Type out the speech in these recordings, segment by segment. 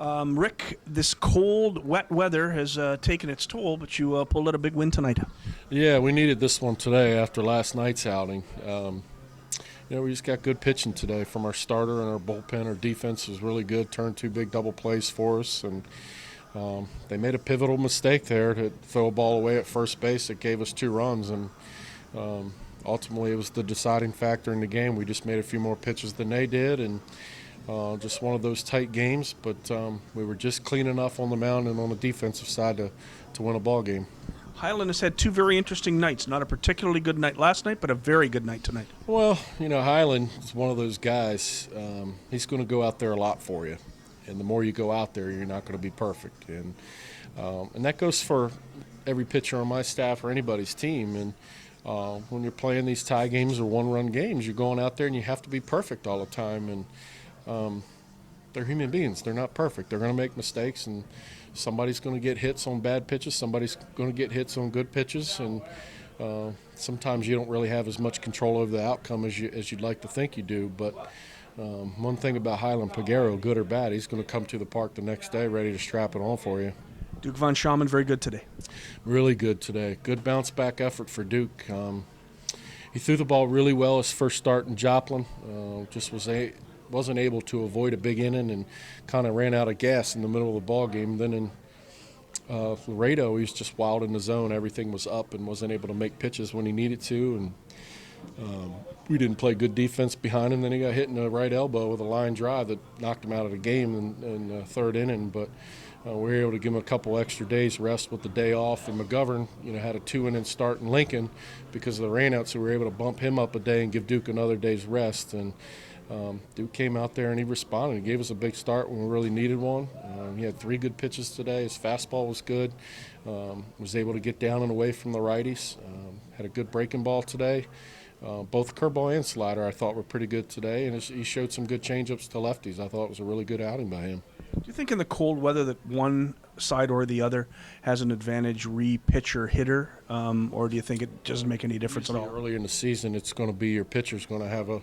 Rick, this cold, wet weather has taken its toll, but you pulled out a big win tonight. Yeah, we needed this one today after last night's outing. We just got good pitching today from our starter and our bullpen. Our defense was really good, turned two big double plays for us, and they made a pivotal mistake there to throw a ball away at first base that gave us 2 runs, and ultimately it was the deciding factor in the game. We just made a few more pitches than they did, and just one of those tight games, but we were just clean enough on the mound and on the defensive side to win a ball game. Highland has had 2 very interesting nights. Not a particularly good night last night, but a very good night tonight. Well, Highland is one of those guys. He's going to go out there a lot for you, and the more you go out there, you're not going to be perfect, and that goes for every pitcher on my staff or anybody's team. And when you're playing these tie games or one-run games, you're going out there and you have to be perfect all the time. And they're human beings. They're not perfect. They're going to make mistakes, and somebody's going to get hits on bad pitches. Somebody's going to get hits on good pitches, and sometimes you don't really have as much control over the outcome as you'd like to think you do. But one thing about Highland Pagero, good or bad, he's going to come to the park the next day ready to strap it on for you. Duke von Schamann, very good today. Really good today. Good bounce-back effort for Duke. He threw the ball really well his first start in Joplin. Wasn't able to avoid a big inning and kind of ran out of gas in the middle of the ball game. Then in Laredo, he was just wild in the zone. Everything was up and wasn't able to make pitches when he needed to. And we didn't play good defense behind him. Then he got hit in the right elbow with a line drive that knocked him out of the game in the third inning. But we were able to give him a couple extra days rest with the day off. And McGovern, had a 2-inning start in Lincoln because of the rainouts, so we were able to bump him up a day and give Duke another day's rest. And Duke came out there and he responded. He gave us a big start when we really needed one. He had 3 good pitches today. His fastball was good. Was able to get down and away from the righties. Had a good breaking ball today. Both curveball and slider I thought were pretty good today, and he showed some good changeups to lefties. I thought it was a really good outing by him. Do you think in the cold weather that one side or the other has an advantage re-pitcher hitter, or do you think it doesn't make any difference at all? Earlier in the season, it's going to be your pitcher's going to have a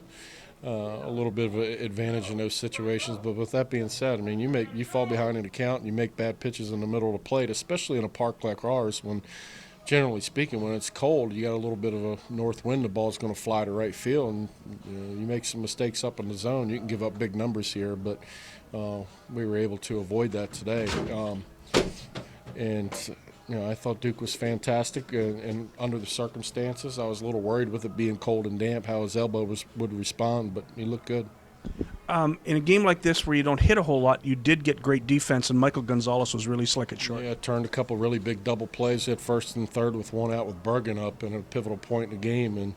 little bit of an advantage in those situations. But with that being said, you fall behind in the count and you make bad pitches in the middle of the plate, especially in a park like ours when, generally speaking, when it's cold, you got a little bit of a north wind, the ball's going to fly to right field, and you make some mistakes up in the zone, you can give up big numbers here. But we were able to avoid that today. I thought Duke was fantastic, and under the circumstances, I was a little worried with it being cold and damp how his elbow would respond, but he looked good. In a game like this where you don't hit a whole lot, you did get great defense, and Michael Gonzalez was really slick at short. Yeah, turned a couple really big double plays, hit first and third with one out with Bergen up in a pivotal point in the game, and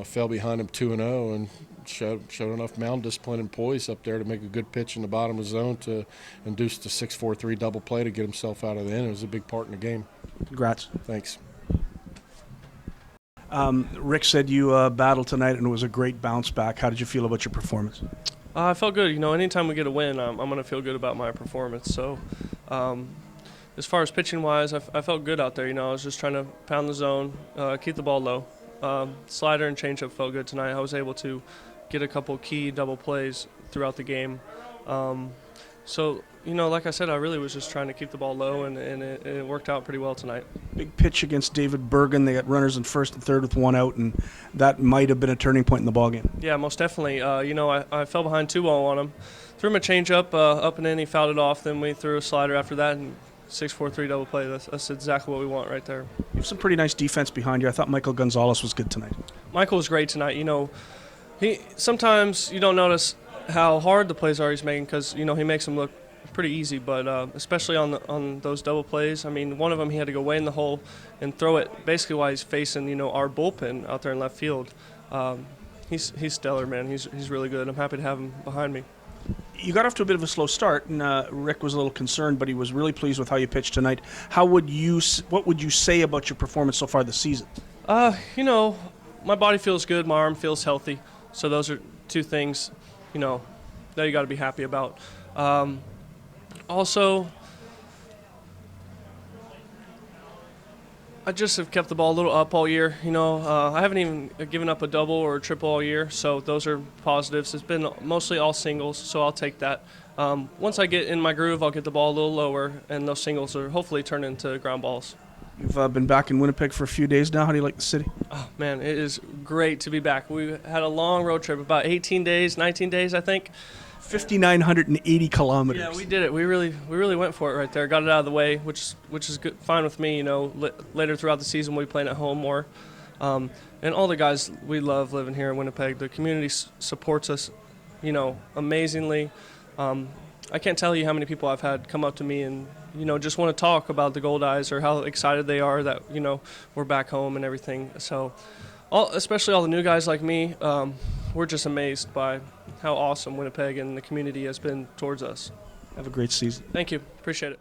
fell behind him 2-0 and showed enough mound discipline and poise up there to make a good pitch in the bottom of the zone to induce the 6-4-3 double play to get himself out of the inning. It was a big part in the game. Congrats. Thanks. Rick said you battled tonight and it was a great bounce back. How did you feel about your performance? I felt good. Anytime we get a win, I'm going to feel good about my performance. So as far as pitching-wise, I felt good out there. I was just trying to pound the zone, keep the ball low. Slider and changeup felt good tonight. I was able to get a couple key double plays throughout the game. Like I said, I really was just trying to keep the ball low, and it worked out pretty well tonight. Big pitch against David Bergen. They got runners in first and third with one out, and that might have been a turning point in the ballgame. Yeah, most definitely. I fell behind 2-0 on him. Threw him a changeup up and in. He fouled it off. Then we threw a slider after that, and 6-4-3 double play. That's exactly what we want right there. You have some pretty nice defense behind you. I thought Michael Gonzalez was good tonight. Michael was great tonight. Sometimes you don't notice how hard the plays are he's making because, he makes them look pretty easy, but especially on those double plays. One of them he had to go way in the hole and throw it basically while he's facing, our bullpen out there in left field. He's stellar, man. He's really good. I'm happy to have him behind me. You got off to a bit of a slow start, and Rick was a little concerned, but he was really pleased with how you pitched tonight. What would you say about your performance so far this season? My body feels good, my arm feels healthy, so those are 2 things, that you got to be happy about. Also, I just have kept the ball a little up all year. I haven't even given up a double or a triple all year, so those are positives. It's been mostly all singles, so I'll take that. once I get in my groove, I'll get the ball a little lower, and those singles will hopefully turn into ground balls. You've been back in Winnipeg for a few days now. How do you like the city? Oh, man, it is great to be back. We had a long road trip, about 18 days, 19 days, I think. 5,980 kilometers. Yeah, we did it. We really went for it right there. Got it out of the way, which is good, fine with me. You know, later throughout the season we'll be playing at home more. And all the guys, we love living here in Winnipeg. The community supports us, you know, amazingly. I can't tell you how many people I've had come up to me and, you know, just want to talk about the Goldeyes or how excited they are that, you know, we're back home and everything. So, especially all the new guys like me, we're just amazed by how awesome Winnipeg and the community has been towards us. Have a great season. Thank you. Appreciate it.